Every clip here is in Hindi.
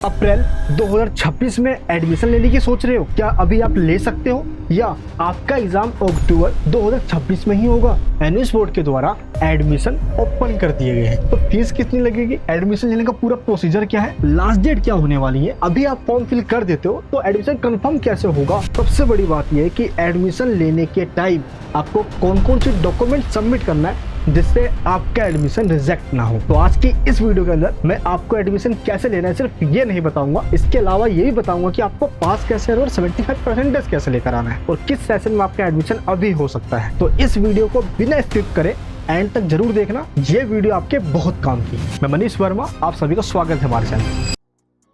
अप्रैल 2026 में एडमिशन लेने की सोच रहे हो? क्या अभी आप ले सकते हो या आपका एग्जाम अक्टूबर 2026 में ही होगा? एनयूएस बोर्ड के द्वारा एडमिशन ओपन कर दिए गए हैं। तो फीस कितनी लगेगी, एडमिशन लेने का पूरा प्रोसीजर क्या है, लास्ट डेट क्या होने वाली है, अभी आप फॉर्म फिल कर देते हो तो एडमिशन कंफर्म कैसे होगा? सबसे बड़ी बात यह है कि एडमिशन लेने के टाइम आपको कौन कौन से डॉक्यूमेंट सबमिट करना है जिससे आपका एडमिशन रिजेक्ट ना हो। तो आज की इस वीडियो के अंदर मैं आपको एडमिशन कैसे लेना है सिर्फ ये नहीं बताऊंगा, इसके अलावा ये भी बताऊंगा कि आपको पास कैसे और 75% कैसे लेकर आना है और किस सेशन में आपका एडमिशन अभी हो सकता है। तो इस वीडियो को बिना स्किप करे एंड तक जरूर देखना, ये वीडियो आपके बहुत काम की। मैं मनीष वर्मा, आप सभी का स्वागत है हमारे चैनल।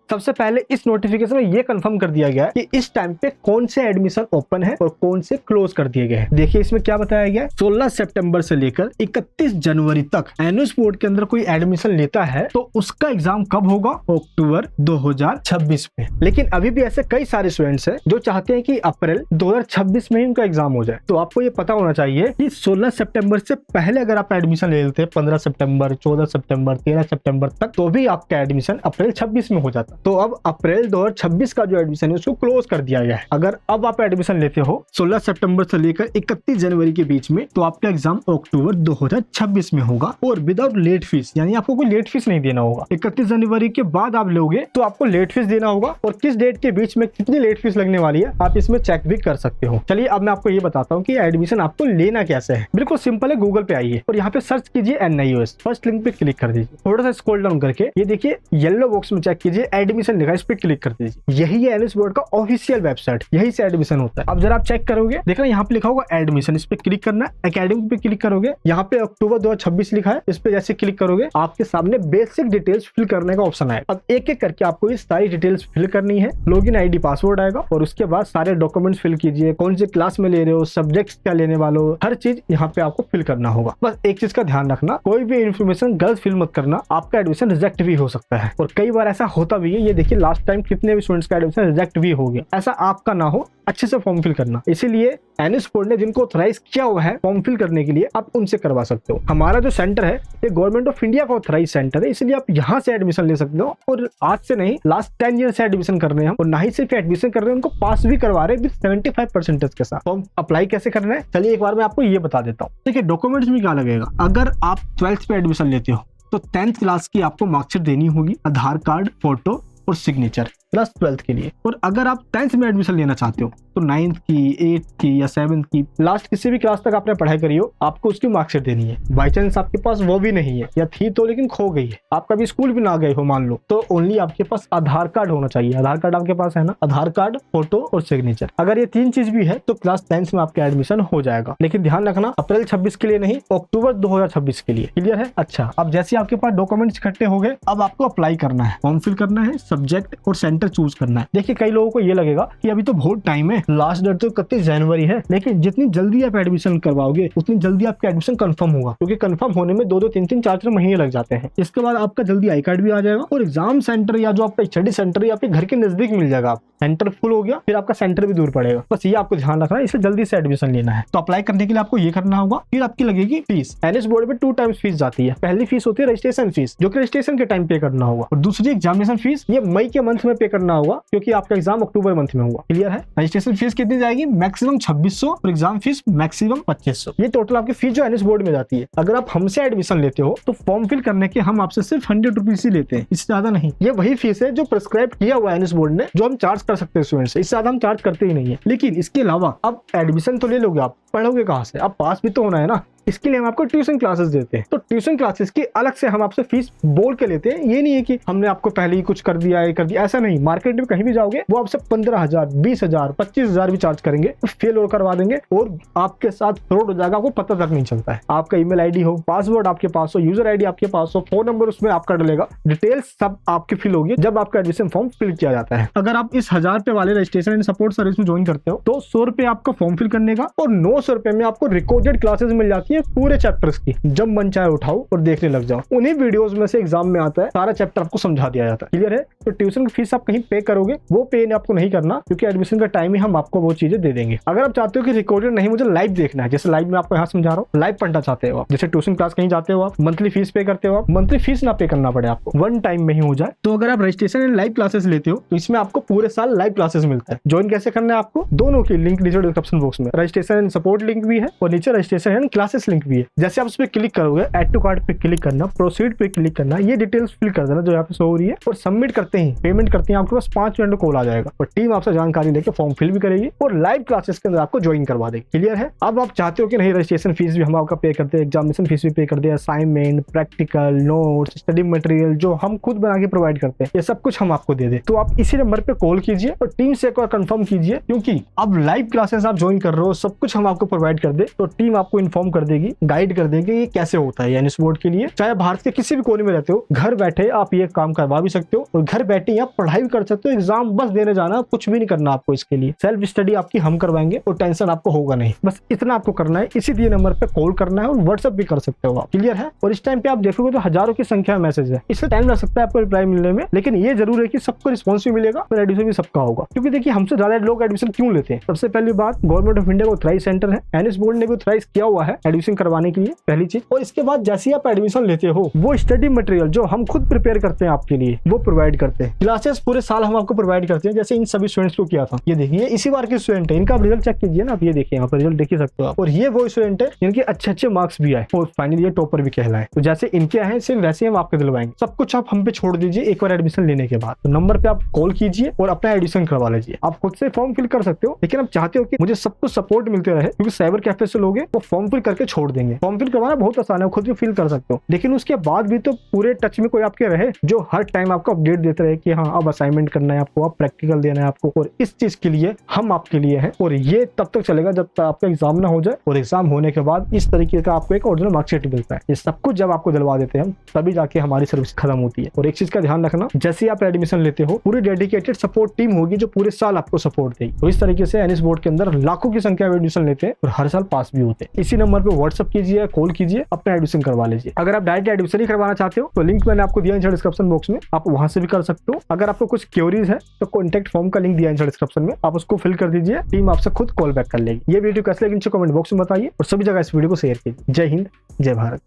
सबसे पहले इस नोटिफिकेशन में ये कंफर्म कर दिया गया है कि इस टाइम पे कौन से एडमिशन ओपन है और कौन से क्लोज कर दिए गए हैं। देखिए इसमें क्या बताया गया है, 16 सितंबर से लेकर 31 जनवरी तक एनयूएस बोर्ड के अंदर कोई एडमिशन लेता है तो उसका एग्जाम कब होगा? अक्टूबर 2026 में। लेकिन अभी भी ऐसे कई सारे स्टूडेंट्स हैं जो चाहते हैं कि अप्रैल 2026 में ही उनका एग्जाम हो जाए। तो आपको ये पता होना चाहिए कि 16 सितंबर से पहले अगर आप एडमिशन ले लेते हैं 15 सितंबर, 14 सितंबर, 13 सितंबर तक, तो भी आपका एडमिशन अप्रैल 26 में हो जाता। तो अब अप्रैल 2026 का जो एडमिशन है उसको क्लोज कर दिया गया है। अगर अब आप एडमिशन लेते हो 16 सितंबर से लेकर 31 जनवरी के बीच में तो आपका एग्जाम अक्टूबर 2026 में होगा और विदाउट लेट फीस, यानी आपको कोई लेट फीस नहीं देना होगा। 31 जनवरी के बाद आप लोगे तो आपको लेट फीस देना होगा और किस डेट के बीच में कितनी लेट फीस लगने वाली है आप इसमें चेक भी कर सकते हो। चलिए अब मैं आपको ये बताता हूँ कि एडमिशन आपको लेना कैसे है। बिल्कुल सिंपल है, गूगल पे आइए और यहाँ पे सर्च कीजिए एनआईओएस, फर्स्ट लिंक पे क्लिक कर दीजिए। थोड़ा सा स्क्रॉल डाउन करके ये देखिए येलो बॉक्स में चेक कीजिए एडमिशन लिखा है, इस पे क्लिक कर दीजिए। यही है एनयूएस बोर्ड का ऑफिशियल वेबसाइट, यही से एडमिशन होता है। अब जरा आप चेक करोगे, देखना यहाँ पे लिखा होगा एडमिशन, इस पे क्लिक करना, एकेडमिक पे क्लिक करोगे, यहाँ पे अक्टूबर 2026 लिखा है, इस पे जैसे क्लिक करोगे आपके सामने बेसिक डिटेल्स फिल करने का ऑप्शन आएगा। अब एक एक करके आपको ये सारी डिटेल्स फिल करनी है। लॉगिन आईडी, पासवर्ड आएगा और उसके बाद सारे डॉक्यूमेंट्स फिल कीजिए, कौन से क्लास में ले रहे हो, सब्जेक्ट्स क्या लेने वाले हो, हर चीज यहाँ पे आपको फिल करना होगा। बस एक चीज का ध्यान रखना, कोई भी इन्फॉर्मेशन गलत फिल मत करना, आपका एडमिशन रिजेक्ट भी हो सकता है और कई बार ऐसा होता भी है। ये देखिए लास्ट टाइम कितने भी स्टूडेंट्स का एडमिशन रिजेक्ट भी हो गया। ऐसा आपका ना हो, अच्छे से फॉर्म फिल करना। इसीलिए एनयूएस बोर्ड ने जिनको ऑथराइज किया हुआ है फॉर्म फिल करने के लिए आप उनसे करवा सकते हो। हमारा जो सेंटर है ये गवर्नमेंट ऑफ इंडिया का ऑथराइज सेंटर है, इसलिए आप यहाँ से एडमिशन ले सकते हो और आज से नहीं, लास्ट 10 ईयर से एडमिशन कर रहे हैं हम और ना ही सिर्फ एडमिशन कर रहे हैं, उनको पास भी करवा रहे हैं 75% के साथ। फॉर्म अप्लाई कैसे करना है चलिए एक बार मैं आपको ये बता देता हूँ। देखिए डॉक्यूमेंट्स में क्या लगेगा, अगर आप 12th पे एडमिशन लेते हो तो 10th क्लास की आपको मार्कशीट देनी होगी, आधार कार्ड, फोटो और सिग्नेचर प्लस 12th के लिए। और अगर आप 10th में एडमिशन लेना चाहते हो तो 9th की, 8th की या 7th की, लास्ट किसी भी क्लास तक आपने पढ़ाई करी हो, आपको उसकी मार्कशीट देनी है। बाई चांस आपके पास वो भी नहीं है या थी तो लेकिन खो गई है, आप कभी स्कूल भी ना गए हो मान लो, तो ओनली आपके पास आधार कार्ड होना चाहिए। आधार कार्ड आपके पास है ना, आधार कार्ड, फोटो और सिग्नेचर। अगर ये 3 चीज भी है तो क्लास 10th में आपका एडमिशन हो जाएगा। लेकिन ध्यान रखना अप्रैल 26 के लिए नहीं, अक्टूबर 2026 के लिए। क्लियर है? अच्छा, अब जैसे आपके पास डॉक्यूमेंट्स इकट्ठे हो गए, अब आपको अप्लाई करना है, फॉर्म फिल करना है, सब्जेक्ट और सेंटर चूज करना है। देखिए कई लोगों को ये लगेगा कि अभी तो बहुत टाइम है, लास्ट डेट तो 31 जनवरी है, लेकिन जितनी जल्दी आप एडमिशन करवाओगे उतनी जल्दी आपका एडमिशन कंफर्म होगा, क्योंकि कंफर्म होने में 2-2, 3-3, 4-4 महीने लग जाते हैं। इसके बाद आपका जल्दी आई कार्ड भी आ जाएगा और एग्जाम सेंटर या जो आपका स्टडी सेंटर या आपके घर के नजदीक मिल जाएगा। आप सेंटर फुल हो गया फिर आपका सेंटर भी दूर पड़ेगा। बस ये आपको ध्यान रखना है, इसे जल्दी से एडमिशन लेना है। तो अप्लाई करने के लिए आपको ये करना होगा। फिर आपकी लगेगी फीस। एनयूएस बोर्ड में 2 टाइम्स फीस जाती है। पहली फीस होती है रजिस्ट्रेशन फीस, जो कि रजिस्ट्रेशन के टाइम पे करना होगा, और दूसरी एग्जामिनेशन फीस, ये मई के मंथ में पे करना होगा क्योंकि आपका एग्जाम अक्टूबर मंथ में हुआ। क्लियर है? रजिस्ट्रेशन फीस कितनी जाएगी? मैक्सिमम 2600 और एग्जाम फीस मैक्सिमम 2500। ये टोटल आपकी फीस जो एनयूएस बोर्ड में जाती है। अगर आप हमसे एडमिशन लेते हो तो फॉर्म फिल करने के हम आपसे सिर्फ 100 रुपीज ही लेते हैं, इससे ज्यादा नहीं। ये वही फीस है जो प्रिस्क्राइब किया हुआ है एनयूएस बोर्ड ने, जो हम चार्ज कर सकते हैं स्टूडेंट से, इससे ज्यादा हम चार्ज करते ही नहीं है। लेकिन इसके अलावा अब एडमिशन तो ले लोगे, आप पढ़ोगे कहाँ से? अब पास भी तो होना है ना, इसके लिए हम आपको ट्यूशन क्लासेस देते हैं। तो ट्यूशन क्लासेस की अलग से हम आपसे फीस बोल के लेते हैं। ये नहीं है कि हमने आपको पहले ही कुछ कर दिया है, कर दिया, ऐसा नहीं। मार्केट में कहीं भी जाओगे वो आपसे 15,000, 20,000, 25,000 भी चार्ज करेंगे, तो फेल और करवा देंगे और आपके साथ फ्रॉड हो जाएगा, आपको पता तक नहीं चलता है। आपका ईमेल आईडी हो, पासवर्ड आपके पास हो, यूजर आईडी आपके पास हो, फोन नंबर उसमें आपका डलेगा, डिटेल्स सब आपकी फिल होगी जब आपका एडमिशन फॉर्म फिल किया जाता है। अगर आप इस 1000 रुपए वाले रजिस्ट्रेशन एंड सपोर्ट सर्विस में ज्वाइन करते हो तो 100 रुपए आपका फॉर्म फिल करने का और 900 रुपए में आपको रिकॉर्डेड क्लासेस मिल जाती है है पूरे चैप्टर्स की, जब मन चाहे उठाओ और देखने लग जाओ। उन्हीं वीडियोस में से एग्जाम में आता है, सारा चैप्टर आपको समझा दिया जाता है। क्लियर है? तो ट्यूशन की फीस आप कहीं पे करोगे, वो पे आपको नहीं करना, क्योंकि एडमिशन का टाइम ही हम आपको वो चीजें दे देंगे। अगर आप चाहते हो कि रिकॉर्डेड नहीं, मुझे लाइव देखना है, जैसे लाइव में आपको यहाँ समझा रहा हूँ, लाइव पढ़ना चाहते हो आप, जैसे ट्यूशन क्लास कहीं जाते हो आप, मंथली फीस पे करते हो आप, मंथली फीस ना पे करना पड़े आपको, वन टाइम में ही हो जाए। तो अगर आप रजिस्ट्रेशन एंड लाइव क्लासेस लेते हो तो इसमें आपको पूरे साल लाइव क्लासेस मिलता है। ज्वाइन कैसे करना है आपको, दोनों की लिंक नीचे डिस्क्रिप्शन बॉक्स में रजिस्ट्रेशन एंड सपोर्ट लिंक भी है और नीचे रजिस्ट्रेशन एंड क्लासेस लिंक भी है। जैसे आप उस पर क्लिक करोगे, ऐड टू कार्ट पे क्लिक करना, प्रोसीड पे क्लिक करना, ये डिटेल्स फिल कर देना जो यहाँ पे शो हो रही है, और सबमिट करते ही पेमेंट करते हैं आपके पास 5 मिनट में कॉल आ जाएगा और टीम आपसे जानकारी लेकर फॉर्म फिल भी करेगी और लाइव क्लासेस के अंदर आपको ज्वाइन करवा देगी। क्लियर है? अब आप चाहते हो कि नहीं रजिस्ट्रेशन फीस भी हम आपका पे करते हैं, एग्जामिनेशन फीस भी पे करते हैं, assignment, practical notes, study material जो हम खुद बना के प्रोवाइड करते हैं, ये सब कुछ हम आपको दे दें, तो आप इसी नंबर पे कॉल कीजिए और टीम से एक बार कंफर्म कीजिए, क्योंकि अब लाइव क्लासेस आप ज्वाइन कर रहे हो, सब कुछ हम आपको प्रोवाइड कर दे तो टीम आपको इन्फॉर्म कर देगी, गाइड कर देगी ये कैसे होता है। यानी इस बोर्ड के लिए चाहे भारत के किसी भी कोने में रहते हो, घर बैठे आप ये काम करवा भी सकते हो और घर बैठे आप पढ़ाई भी कर सकते हो। एग्जाम बस देने जाना, कुछ भी नहीं करना आपको इसके लिए, सेल्फ स्टडी आपकी हम करवाएंगे और टेंशन आपको होगा नहीं। बस इतना आपको करना है, इसी दिए नंबर पे कॉल करना है और व्हाट्सएप भी कर सकते हो आप। क्लियर है? और इस टाइम पे आप देखोगे तो हजारों की संख्या में मैसेज है, इससे टाइम लग सकता है आपको रिप्लाई मिलने में, लेकिन ये जरूर है कि सबको रिस्पॉन्स भी मिलेगा और एडमिशन भी सबका होगा। क्योंकि देखिए हमसे ज्यादा लोग एडमिशन क्यों लेते हैं? सबसे पहली बात, गवर्नमेंट ऑफ इंडिया का ऑथराइज सेंटर है, एनएस बोर्ड ने भी ऑथराइज किया हुआ है एडमिशन करवाने के लिए, पहली चीज। और इसके बाद जैसे आप एडमिशन लेते हो, वो स्टडी मटेरियल जो हम खुद प्रिपेयर करते हैं आपके लिए, वो प्रोवाइड करते हैं। क्लासेस पूरे साल हम आपको प्रोवाइड करते हैं, जैसे इन सभी स्टूडेंट्स को किया था। ये देखिए इसी बार के स्टूडेंट है, इनका आप रिजल्ट चेक कीजिए ना, आप ये देखिए यहाँ पर रिजल्ट देख ही सकते हो आप। और ये वो स्टूडेंट है जिनके अच्छे मार्क्स भी आए और फाइनली ये टॉपर भी कहलाए। तो जैसे इनके आए सेम वैसे हम आपके दिलवाएंगे। सब कुछ आप हम पे छोड़ दीजिए एक बार एडमिशन लेने के बाद। तो नंबर पे आप कॉल कीजिए और अपना एडमिशन करवा लीजिए। आप खुद से फॉर्म फिल कर सकते हो, लेकिन आप चाहते हो कि मुझे सब कुछ सपोर्ट मिलते रहे, क्योंकि साइबर कैफे से लोग वो फॉर्म फिल करके छोड़ देंगे। फॉर्म फिल करवाना बहुत आसान है, खुद भी फिल कर सकते हो, लेकिन उसके बाद भी तो पूरे टच में कोई आपके रहे जो हर टाइम आपको अपडेट देते रहे कि हाँ अब असाइनमेंट करना है आपको, अब प्रैक्टिकल देना है आपको। और इस चीज के लिए हम आपके लिए हैं, और ये तब तक चलेगा जब तक आपका एग्जाम ना हो जाए, और एग्जाम होने के बाद इस तरीके का आपको एक ओरिजिनल मार्कशीट मिलता है। ये सब कुछ जब आपको दिलवा देते हैं हम, तभी जाके हमारी सर्विस खत्म होती है। और एक चीज का ध्यान रखना, जैसे आप एडमिशन लेते हो, पूरी डेडिकेटेड सपोर्ट टीम होगी जो पूरे साल आपको सपोर्ट देगी। तो इस तरीके से एनएस बोर्ड के अंदर लाखों की संख्या में एडमिशन लेते हैं और हर साल पास भी होते हैं। इसी नंबर पे व्हाट्सएप कीजिए, कॉल कीजिए, अपना एडमिशन करवा लीजिए। अगर आप डायरेक्ट एडमिशन ही करवाना चाहते हो तो लिंक मैंने आपको दिया है डिस्क्रिप्शन बॉक्स में, आप वहां से भी कर सकते हो। अगर आपको कुछ क्वेरीज है तो कॉन्टैक्ट फॉर्म का लिंक दिया है डिस्क्रिप्शन में, आप उसको फिल कर दीजिए, टीम आपसे खुद कॉल बैक कर लेगी। ये वीडियो कैसे लगी नीचे कमेंट बॉक्स में बताइए और सभी जगह इस वीडियो को शेयर कीजिए। जय हिंद, जय भारत।